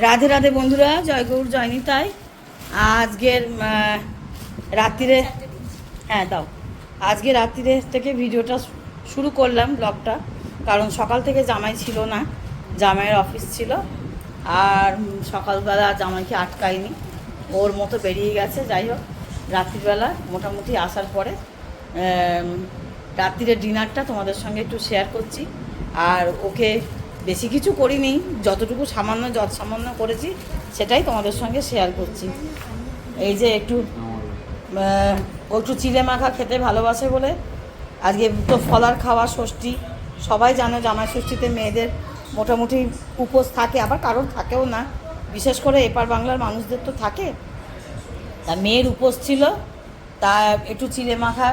রাধে রাধে বন্ধুরা, জয় গৌর জয় নিতাই। আজকের রাত্রিরে দাও। আজকে রাত্রিরে থেকে ভিডিওটা শুরু করলাম ব্লগটা, কারণ সকাল থেকে জামাই ছিল না, জামাইয়ের অফিস ছিল। আর সকালবেলা জামাইকে আটকায়নি, ওর মতো বেরিয়ে গেছে। যাই হোক, রাত্রিবেলা মোটামুটি আসার পরে রাত্রিরের ডিনারটা তোমাদের সঙ্গে একটু শেয়ার করছি। আর ওকে বেশি কিছু করিনি, যতটুকু সামান্য করেছি সেটাই তোমাদের সঙ্গে শেয়ার করছি। এই যে একটু ও একটু চিড়ে মাখা খেতে ভালোবাসে বলে আজকে তো ফলার খাওয়া ষষ্ঠী, সবাই জানো জামাই ষষ্ঠীতে মেয়েদের মোটামুটি উপোস থাকে, আবার কারোর থাকেও না, বিশেষ করে এপার বাংলার মানুষদের তো থাকে। তা মেয়ের উপোস ছিল, তা একটু চিড়ে মাখা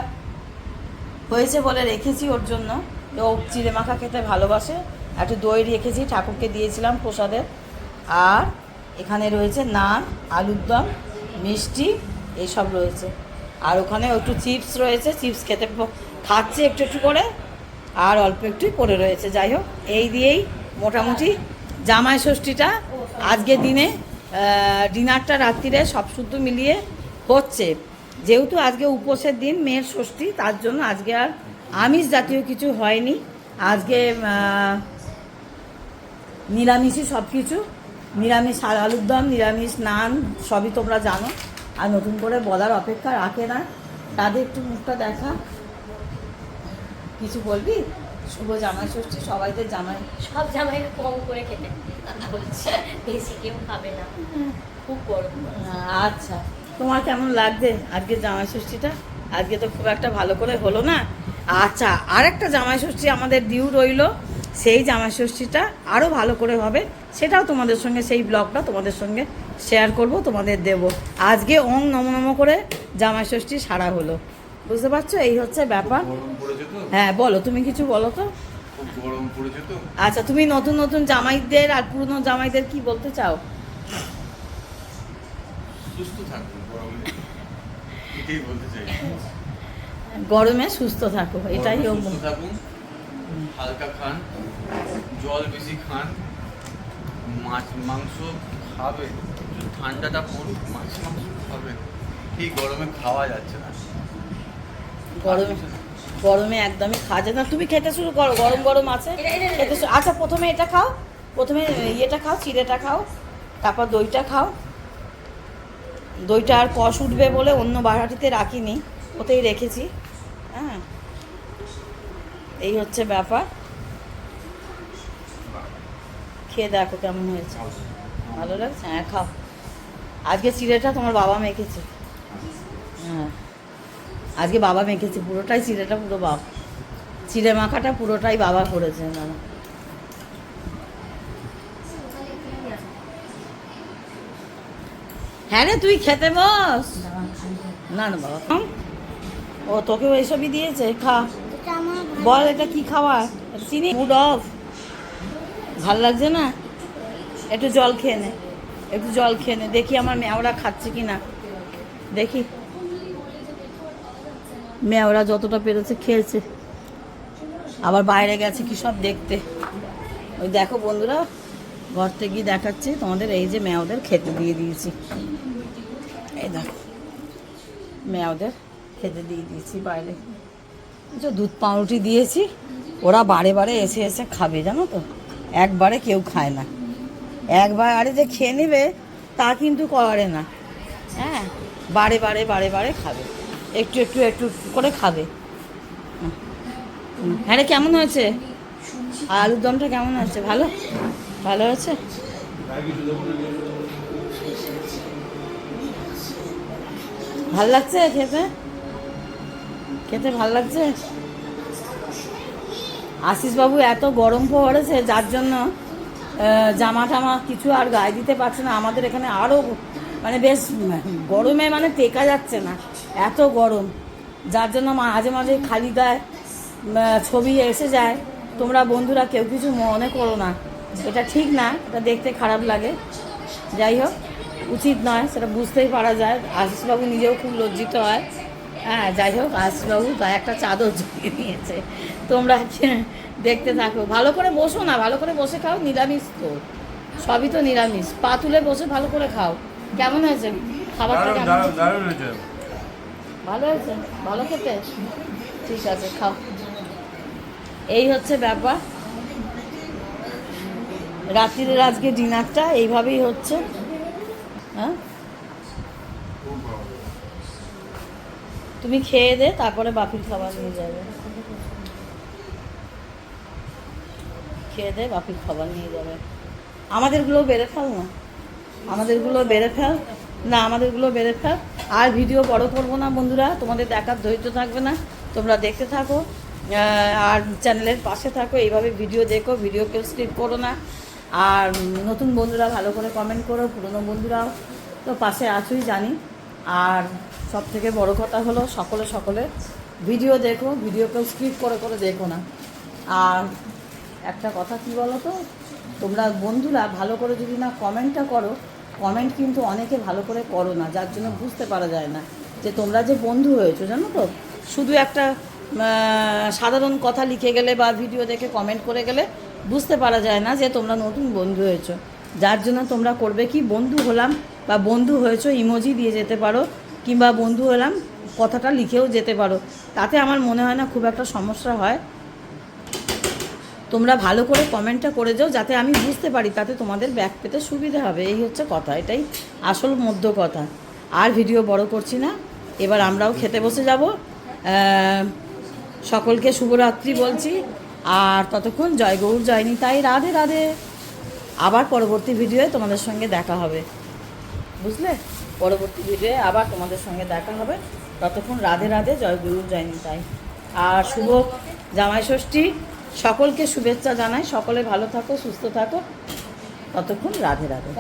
হয়েছে বলে রেখেছি ওর জন্য। ও চিড়ে মাখা খেতে ভালোবাসে। একটু দই রেখেছি, ঠাকুরকে দিয়েছিলাম প্রসাদের। আর এখানে রয়েছে নান, আলুর দম, মিষ্টি এইসব রয়েছে। আর ওখানে একটু চিপস রয়েছে, চিপস খাচ্ছে একটু একটু করে, আর অল্প একটুই পড়ে রয়েছে। যাই হোক, এই দিয়েই মোটামুটি জামাই ষষ্ঠীটা আজকের দিনে ডিনারটা রাত্রিরে সব শুদ্ধ মিলিয়ে হচ্ছে। যেহেতু আজকে উপোসের দিন, মেয়ের ষষ্ঠী, তার জন্য আজকে আর আমিষ জাতীয় কিছু হয়নি। আজকে নিরামিষই সব কিছু, নিরামিষ আলুর দম, নিরামিষ নান, সবই তোমরা জানো। আর নতুন করে বলার অপেক্ষা রাখে না। তাদের একটু মুখটা দেখা, কিছু বলবি? শুভ জামাই ষষ্ঠী, সবাইদের জামাই, সব জামাই কম করে খেতে বলছে, বেশি কেউ খাবে না, খুব গরম। আচ্ছা, তোমার কেমন লাগছে আজকে জামাই ষষ্ঠীটা? আজকে তো খুব একটা ভালো করে হলো না। আচ্ছা, আর একটা জামাই ষষ্ঠী আমাদের ডিউ রইল, সেই জামাই ষষ্ঠীটা আরও ভালো করে হবে, সেটাও তোমাদের সঙ্গে, সেই ব্লগটা তোমাদের সঙ্গে শেয়ার করব, তোমাদের দেব। আজকে ওং নমো নমো করে জামাই ষষ্ঠী সারা হলো, বুঝতে পারছো? এই হচ্ছে ব্যাপার। হ্যাঁ বলো, তুমি কিছু বলো তো। আচ্ছা, তুমি নতুন নতুন জামাইদের আর পুরনো জামাইদের কি বলতে চাও? গরমে সুস্থ থাকো, এটাই ও। হালকা খান, জল বেশি খান, মাছ মাংস খাবে, ঠান্ডাটা পড়ুক, মাছ মাংস খাবে। এই গরমে খাওয়া যাচ্ছে না, গরমে একদমই খাওয়া যায় না। তুমি খেতে শুরু করো, গরম গরম আছে খেতে। আচ্ছা, প্রথমে এটা খাও, প্রথমে ইয়েটা খাও, চিড়েটা খাও, তারপর দইটা খাও। দইটা আর কষ উঠবে বলে অন্য বাড়াটিতে রাখিনি, ওতেই রেখেছি। হ্যাঁ, এই হচ্ছে ব্যাপার। খেয়ে দেখো কেমন হয়েছে, ভালো লাগছে? হ্যাঁ খাও। আজকে চিড়েটা তোমার বাবা মেখেছে। হ্যাঁ, আজকে বাবা মেখেছে পুরোটাই, চিড়েটা পুরো বাবা, চিড়ে মাখাটা পুরোটাই বাবা করেছে। বাবা, হ্যাঁ রে, তুই খেতে বস। না না বাবা, ও তোকেও এইসবই দিয়েছে, খা। বল এটা কি খাবার? চিনি মুড অফ, ভাল লাগছে না? একটু জল খেয়ে নে, একটু জল খেয়ে নে, দেখি আমার মেয়েরা খাচ্ছে কি না, দেখি। মেয়েরা যতটা পেরেছে খেয়েছে, আবার বাইরে গেছে কি সব দেখতে। ওই দেখো বন্ধুরা, ঘর থেকে গিয়ে দেখাচ্ছে তোমাদের, এই যে মেয়েদের খেতে দিয়ে দিয়েছি। এই দেখো, মেয়েদের খেতে দিয়ে দিয়েছি বাইরে, দুধ পাউরুটি দিয়েছি। ওরা বারে বারে এসে এসে খাবে, জানো তো, একবারে কেউ খায় না। একবারে যে খেয়ে নেবে তা কিন্তু করে না। হ্যাঁ, বারে বারে বারে বারে খাবে, একটু একটু একটু করে খাবে। হ্যাঁ রে, কেমন হয়েছে আলুর দমটা? কেমন হয়েছে? ভালো, ভালো হয়েছে। ভাল লাগছে খেতে, খেতে ভাল লাগছে। আশিস বাবু এত গরম পড়েছে, যার জন্য জামা টামা কিছু আর গায়ে দিতে পারছে না। আমাদের এখানে আরও মানে বেশ গরমে মানে টেকা যাচ্ছে না, এত গরম, যার জন্য মাঝে মাঝে খালি গায়ে ছবি এসে যায়। তোমরা বন্ধুরা কেউ কিছু মনে করো না, এটা ঠিক না, এটা দেখতে খারাপ লাগে। যাই হোক, উচিত নয়, সেটা বুঝতেই পারা যায়। আশিসবাবু নিজেও খুব লজ্জিত হয়। হ্যাঁ, যাই হোক, আশিসবাবু গায়ে একটা চাদর জড়িয়ে নিয়েছে। তোমরা দেখতে থাকো, ভালো করে বসো না, ভালো করে বসে খাও, নিরামিষ তো। সবই তো নিরামিষ। পা তুলে বসে ভালো করে খাও। কেমন হয়েছে খাবারটা? কেমন হয়েছে? দারুণ হয়েছে। ভালো হয়েছে? ভালো খেতে? ঠিক আছে, খাও। এই হচ্ছে ব্যাপার। রাত্রির আজকে ডিনারটা এইভাবেই হচ্ছে। হ্যাঁ, তুমি খেয়ে দে, তারপরে বাপির খাবার নিয়ে যাবে। খেয়ে দে, বাপির খাবার নিয়ে যাবে। আমাদেরগুলো বেড়ে ফেল না, আমাদেরগুলো বেড়ে ফেল না, আমাদেরগুলো বেড়ে ফেল। আর ভিডিও বড় করবো না বন্ধুরা, তোমাদের দেখার ধৈর্য থাকবে না। তোমরা দেখতে থাকো আর চ্যানেলের পাশে থাকো, এইভাবে ভিডিও দেখো, ভিডিও কেউ স্কিপ করো না। আর নতুন বন্ধুরা ভালো করে কমেন্ট করো, পুরনো বন্ধুরাও তো পাশে আছোই জানি। আর সব থেকে বড়ো কথা হলো সকলে ভিডিও দেখো, ভিডিও কেউ স্কিপ করে দেখো না। আর একটা কথা কি বলো তো, তোমরা বন্ধুরা ভালো করে যদি না কমেন্টটা করো, কমেন্ট কিন্তু অনেকে ভালো করে করো না, যার জন্য বুঝতে পারা যায় না যে তোমরা যে বন্ধু হয়েছো, জানো তো। শুধু একটা সাধারণ কথা লিখে গেলে বা ভিডিও দেখে কমেন্ট করে গেলে বুঝতে পারা যায় না যে তোমরা নতুন বন্ধু হয়েছো। যার জন্য তোমরা করবে কি, বন্ধু হলাম বা বন্ধু হয়েছো ইমোজি দিয়ে যেতে পারো, কিংবা বন্ধু হলাম কথাটা লিখেও যেতে পারো। তাতে আমার মনে হয় না খুব একটা সমস্যা হয়। তোমরা ভালো করে কমেন্টটা করে যাও, যাতে আমি বুঝতে পারি, তাতে তোমাদের ব্যাক পেতে সুবিধা হবে। এই হচ্ছে কথা, এটাই আসল মধ্য কথা। আর ভিডিও বড় করছি না, এবার আমরাও খেতে বসে যাব। সকলকে শুভরাত্রি বলছি। আর ততক্ষণ জয় গৌর জয় নিতাই, রাধে রাধে। আবার পরবর্তী ভিডিওয়ে তোমাদের সঙ্গে দেখা হবে, বুঝলে? পরবর্তী ভিডিওয়ে আবার তোমাদের সঙ্গে দেখা হবে। ততক্ষণ রাধে রাধে, জয় গুরু জয় নিতাই। আর শুভ জামাই ষষ্ঠী, সকলকে শুভেচ্ছা জানাই। সকলে ভালো থাকো, সুস্থ থাকো। ততক্ষণ রাধে রাধে।